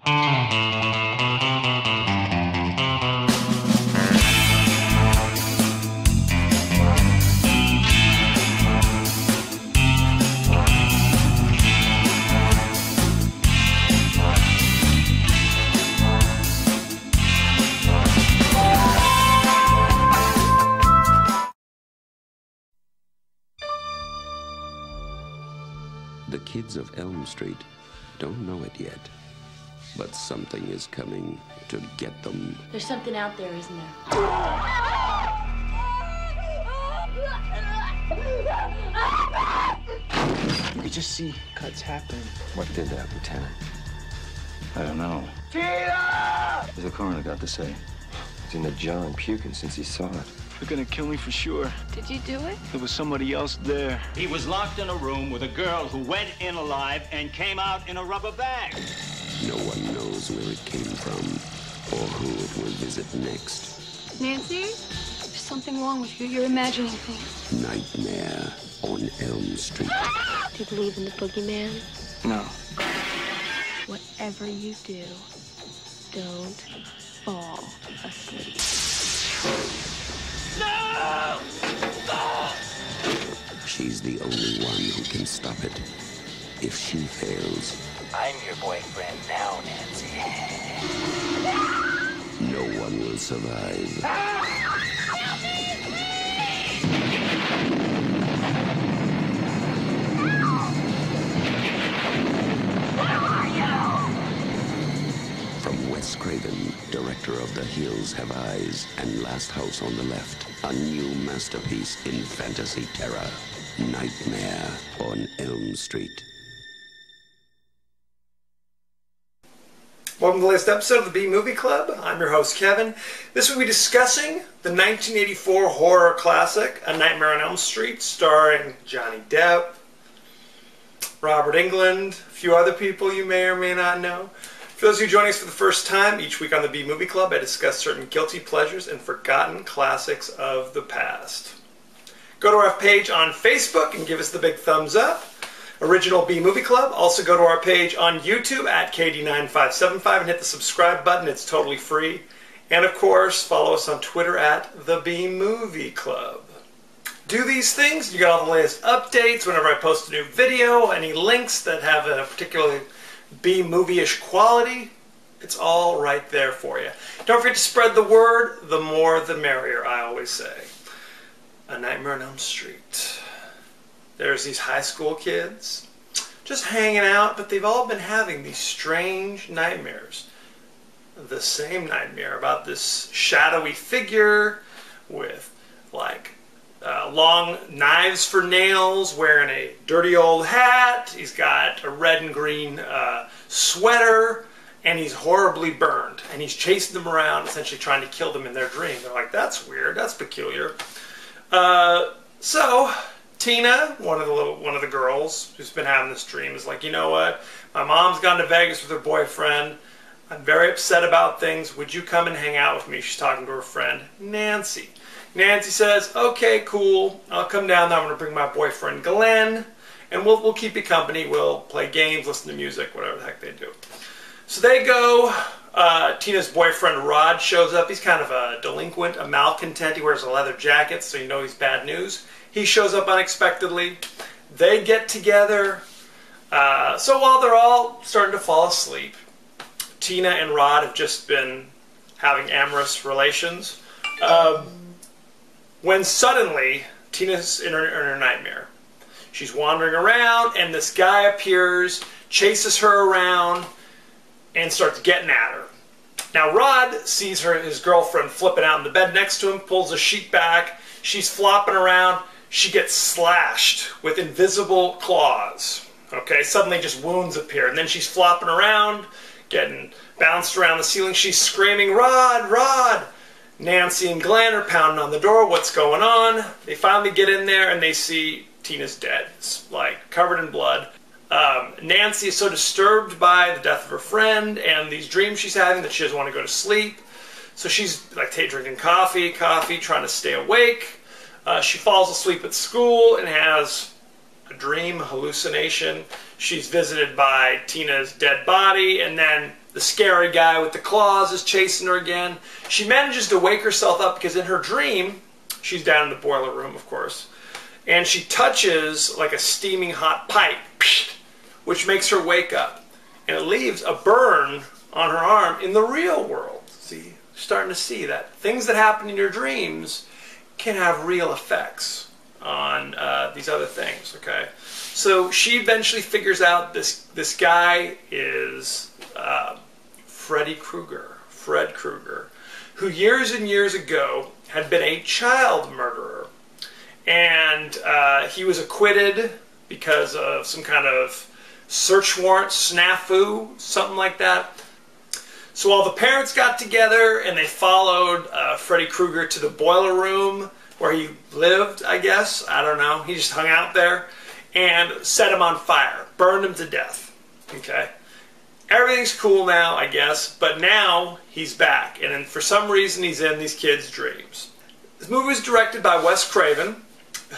The kids of Elm Street don't know it yet, but something is coming to get them. There's something out there, isn't there? You could just see cuts happening. What did that, Lieutenant? I don't know. Tina! What's the coroner got to say? He's in the jar and puking since he saw it. They're gonna kill me for sure. Did you do it? There was somebody else there. He was locked in a room with a girl who went in alive and came out in a rubber bag. No one knows where it came from or who it will visit next. Nancy? There's something wrong with you. You're imagining things. Nightmare on Elm Street. Do you believe in the boogeyman? No. Whatever you do, don't fall asleep. No! She's the only one who can stop it. If she fails, I'm your boyfriend now, Nancy. no one will survive. From Wes Craven, director of The Hills Have Eyes and Last House on the Left, a new masterpiece in fantasy terror, Nightmare on Elm Street. Welcome to the latest episode of the B Movie Club. I'm your host, Kevin. This week we'll be discussing the 1984 horror classic, A Nightmare on Elm Street, starring Johnny Depp, Robert Englund, a few other people you may or may not know. For those of you joining us for the first time, each week on the B Movie Club, I discuss certain guilty pleasures and forgotten classics of the past. Go to our page on Facebook and give us the big thumbs up. Original B Movie Club. Also go to our page on YouTube at KD9575 and hit the subscribe button. It's totally free. And of course, follow us on Twitter at the B Movie Club. Do these things, you get all the latest updates whenever I post a new video, any links that have a particularly B movie-ish quality. It's all right there for you. Don't forget to spread the word. The more the merrier, I always say. A Nightmare on Elm Street. There's these high school kids just hanging out, but they've all been having these strange nightmares. The same nightmare about this shadowy figure with like long knives for nails, wearing a dirty old hat. He's got a red and green sweater, and he's horribly burned. And he's chasing them around, essentially trying to kill them in their dream. They're like, that's weird, that's peculiar. So Tina, one of the girls who's been having this dream, is like, you know what? My mom's gone to Vegas with her boyfriend. I'm very upset about things. Would you come and hang out with me? She's talking to her friend, Nancy. Nancy says, okay, cool. I'll come down there. I'm going to bring my boyfriend, Glenn, and we'll keep you company. We'll play games, listen to music, whatever the heck they do. So they go. Tina's boyfriend, Rod, shows up. He's kind of a delinquent, a malcontent. He wears a leather jacket, so you know he's bad news. He shows up unexpectedly. They get together. So while they're all starting to fall asleep, Tina and Rod have just been having amorous relations. When suddenly, Tina's in her nightmare. She's wandering around, and this guy appears, chases her around, and starts getting at her. Now Rod sees his girlfriend flipping out in the bed next to him, pulls a sheet back. She's flopping around. She gets slashed with invisible claws. Okay, suddenly just wounds appear, and then she's flopping around, getting bounced around the ceiling. She's screaming, Rod, Rod! Nancy and Glenn are pounding on the door. What's going on? They finally get in there, and they see Tina's dead. It's like covered in blood. Nancy is so disturbed by the death of her friend and these dreams she's having that she doesn't want to go to sleep. So she's like drinking coffee, trying to stay awake. She falls asleep at school and has a dream, a hallucination. She's visited by Tina's dead body, and then The scary guy with the claws is chasing her again. She manages to wake herself up because in her dream, she's down in the boiler room, of course, and she touches like a steaming hot pipe, which makes her wake up. And it leaves a burn on her arm in the real world. See, starting to see that things that happen in your dreams can have real effects on these other things, okay? So she eventually figures out this guy is Fred Krueger, who years and years ago had been a child murderer. And he was acquitted because of some kind of search warrant snafu, something like that. So all the parents got together and they followed Freddy Krueger to the boiler room where he lived, I guess. I don't know. He just hung out there and set him on fire, burned him to death. Okay. Everything's cool now, I guess, but now he's back. And then for some reason he's in these kids' dreams. This movie was directed by Wes Craven,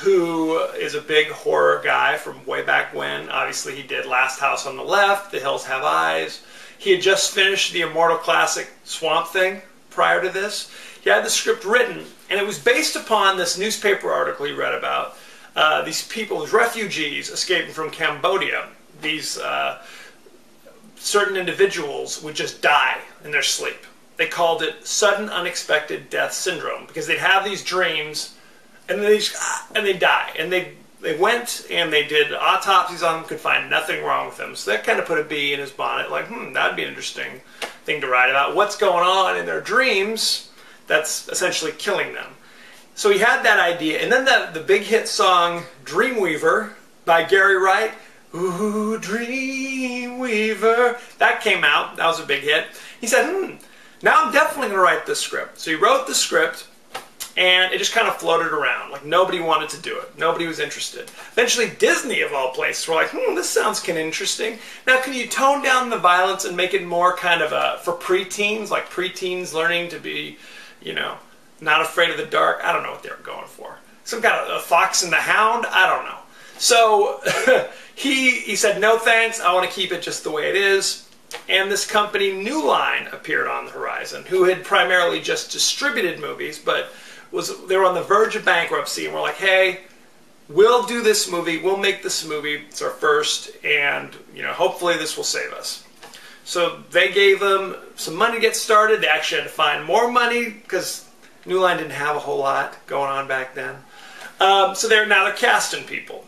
who is a big horror guy from way back when. Obviously he did Last House on the Left, The Hills Have Eyes. He had just finished the immortal classic Swamp Thing prior to this. He had the script written, and it was based upon this newspaper article he read about these people, these refugees escaping from Cambodia. These certain individuals would just die in their sleep. They called it sudden unexpected death syndrome because they'd have these dreams and they die. And they went and they did autopsies on them, could find nothing wrong with them. So that kind of put a bee in his bonnet, like, that'd be an interesting thing to write about. What's going on in their dreams that's essentially killing them. So he had that idea. And then the big hit song, Dreamweaver, by Gary Wright, ooh, Dreamweaver, that came out. That was a big hit. He said, now I'm definitely going to write this script. So he wrote the script, and it just kind of floated around. Like, nobody wanted to do it. Nobody was interested. Eventually, Disney, of all places, were like, this sounds kind of interesting. Now, can you tone down the violence and make it more kind of for preteens? Like, preteens learning to be, not afraid of the dark? I don't know what they were going for. Some kind of a Fox and the Hound? I don't know. So, he said, no thanks. I want to keep it just the way it is. And this company, New Line, appeared on the horizon, who had primarily just distributed movies, but they were on the verge of bankruptcy, and we're like, hey, we'll do this movie, we'll make this movie, it's our first, and hopefully this will save us. So they gave them some money to get started. They actually had to find more money because New Line didn't have a whole lot going on back then. So they're casting people.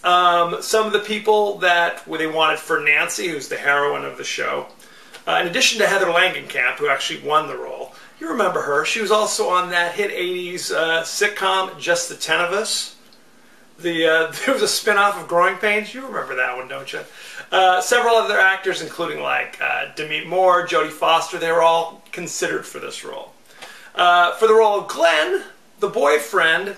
Some of the people that they wanted for Nancy, who's the heroine of the show, in addition to Heather Langenkamp, who actually won the role. You remember her. She was also on that hit 80s sitcom, Just the Ten of Us. There was a spin-off of Growing Pains. You remember that one, don't you? Several other actors, including like Demi Moore, Jodie Foster, they were all considered for this role. For the role of Glenn, the boyfriend,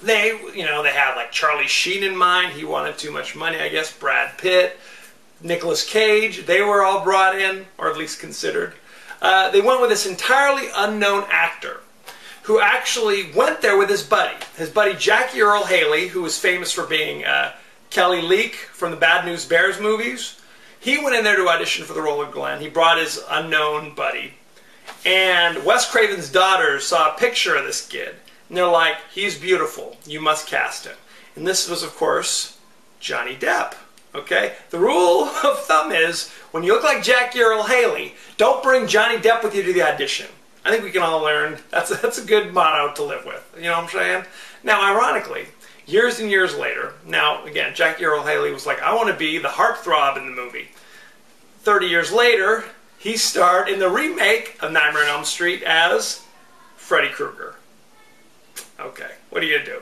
they had like Charlie Sheen in mind. He wanted too much money, I guess. Brad Pitt, Nicolas Cage, they were all brought in, or at least considered. They went with this entirely unknown actor who actually went there with his buddy. His buddy Jackie Earle Haley, who was famous for being Kelly Leak from the Bad News Bears movies. He went in there to audition for the role of Glenn. He brought his unknown buddy. And Wes Craven's daughters saw a picture of this kid. And they're like, he's beautiful. You must cast him. And this was, of course, Johnny Depp. Okay? The rule of thumb is, when you look like Jackie Earle Haley, don't bring Johnny Depp with you to the audition. I think we can all learn that's a good motto to live with. You know what I'm saying? Now, ironically, years and years later, now, again, Jackie Earle Haley was like, I want to be the heartthrob in the movie. 30 years later, he starred in the remake of Nightmare on Elm Street as Freddy Krueger. Okay, what are you going to do?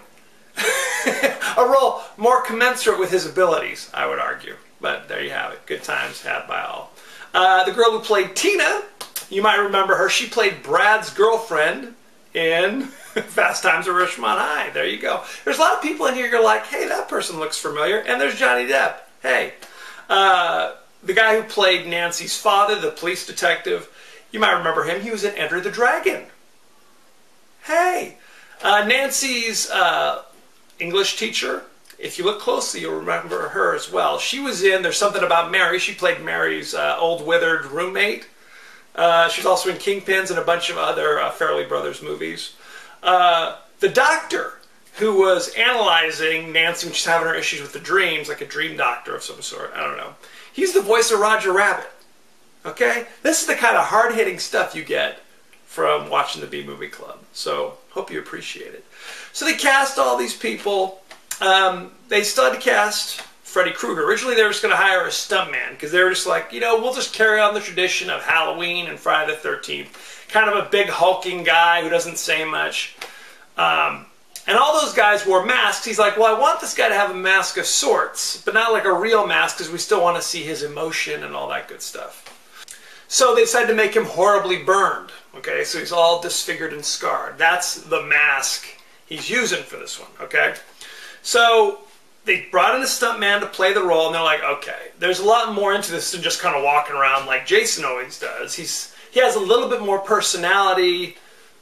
A role more commensurate with his abilities, I would argue. But there you have it. Good times had by all. The girl who played Tina, you might remember her. She played Brad's girlfriend in Fast Times at Ridgemont High. There you go. There's a lot of people in here who are like, hey, that person looks familiar. And there's Johnny Depp. Hey. The guy who played Nancy's father, the police detective, you might remember him. He was in Enter the Dragon. Hey. Nancy's English teacher if you look closely, you'll remember her as well. She was in There's Something About Mary. She played Mary's old withered roommate. She's also in Kingpins and a bunch of other Farrelly Brothers movies. The doctor who was analyzing Nancy when she's having her issues with the dreams, like a dream doctor of some sort, I don't know. He's the voice of Roger Rabbit. Okay? This is the kind of hard-hitting stuff you get from watching the B-Movie Club. So, hope you appreciate it. So they cast all these people. They still had to cast Freddy Krueger. Originally they were just going to hire a stuntman because they were just like, you know, we'll just carry on the tradition of Halloween and Friday the 13th. Kind of a big hulking guy who doesn't say much. And all those guys wore masks. He's like, well, I want this guy to have a mask of sorts, but not like a real mask because we still want to see his emotion and all that good stuff. So they decided to make him horribly burned. Okay, so he's all disfigured and scarred. That's the mask he's using for this one, okay? So they brought in a stuntman to play the role, and they're like, okay, there's a lot more into this than just kind of walking around like Jason always does. He has a little bit more personality.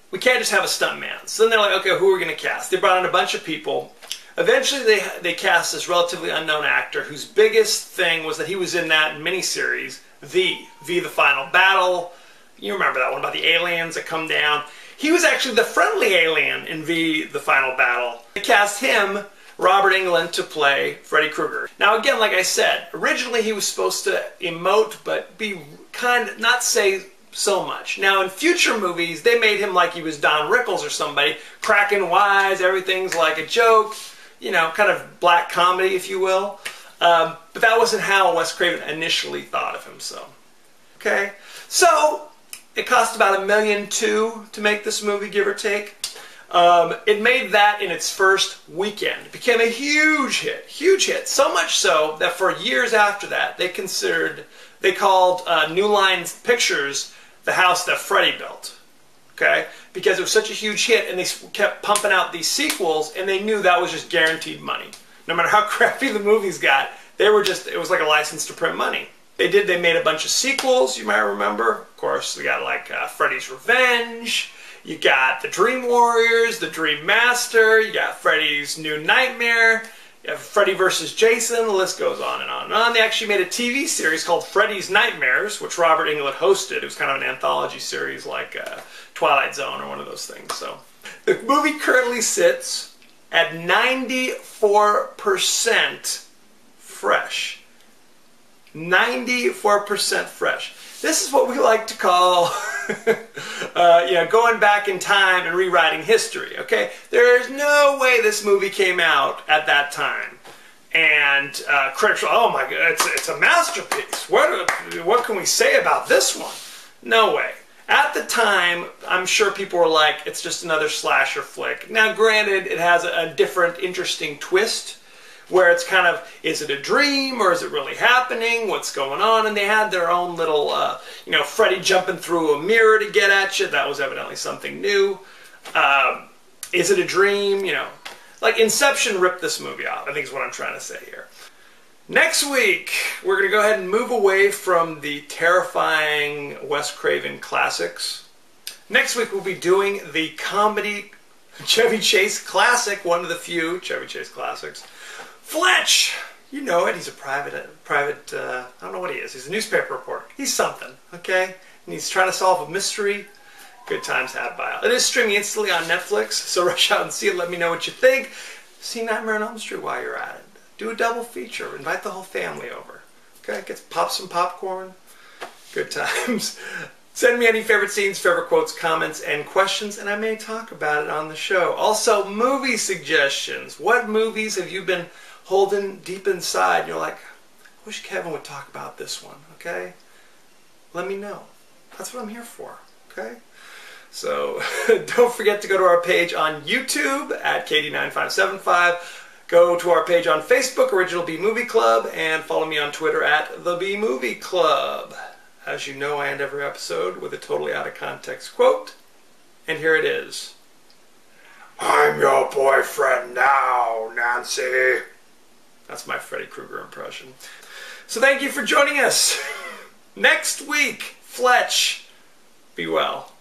We can't just have a stuntman. So then they're like, okay, who are we going to cast? They brought in a bunch of people. Eventually they cast this relatively unknown actor whose biggest thing was that he was in that miniseries, V the Final Battle. You remember that one about the aliens that come down. He was actually the friendly alien in V the Final Battle. They cast him, Robert Englund, to play Freddy Krueger. Now again, like I said, originally he was supposed to emote but be not say so much. Now in future movies, they made him like he was Don Rickles or somebody, cracking wise, everything's like a joke, you know, kind of black comedy, if you will. But that wasn't how Wes Craven initially thought of him, so. Okay? So, it cost about $1.2 million to make this movie, give or take. It made that in its first weekend. It became a huge hit. So much so that for years after that, they called New Line Pictures the house that Freddy built. Okay? Because it was such a huge hit, and they kept pumping out these sequels, and they knew that was just guaranteed money. No matter how crappy the movies got, it was like a license to print money. They made a bunch of sequels, you might remember. Of course, we got like Freddy's Revenge, you got The Dream Warriors, The Dream Master, you got Freddy's New Nightmare, you have Freddy vs. Jason, the list goes on and on and on. They actually made a TV series called Freddy's Nightmares, which Robert Englund hosted. It was kind of an anthology series like Twilight Zone or one of those things. So the movie currently sits at 94% fresh. 94% fresh. This is what we like to call going back in time and rewriting history, okay? There is no way this movie came out at that time. And critics were, oh my God, it's a masterpiece. What can we say about this one? No way. At the time, I'm sure people were like, it's just another slasher flick. Now, granted, it has a different, interesting twist, where it's kind of, is it a dream, or is it really happening? What's going on? And they had their own little, Freddy jumping through a mirror to get at you. That was evidently something new. Is it a dream? You know, like Inception ripped this movie off, I think is what I'm trying to say here. Next week, we're going to go ahead and move away from the terrifying Wes Craven classics. Next week, we'll be doing the comedy Chevy Chase classic, one of the few Chevy Chase classics. Fletch! You know it, he's a private, I don't know what he is. He's a newspaper reporter. He's something, okay? And he's trying to solve a mystery. Good times had by all. It is streaming instantly on Netflix, so rush out and see it. Let me know what you think. See Nightmare on Elm Street while you're at it. Do a double feature. Invite the whole family over. Okay? Pop some popcorn. Good times. Send me any favorite scenes, favorite quotes, comments, and questions, and I may talk about it on the show. Also, movie suggestions. What movies have you been holding deep inside? And you're like, I wish Kevin would talk about this one, okay? Let me know. That's what I'm here for, okay? So, don't forget to go to our page on YouTube at KD9575. Go to our page on Facebook, Original B Movie Club, and follow me on Twitter at The B Movie Club. As you know, I end every episode with a totally out of context quote, and here it is. I'm your boyfriend now, Nancy. That's my Freddy Krueger impression. So thank you for joining us. Next week, Fletch. Be well.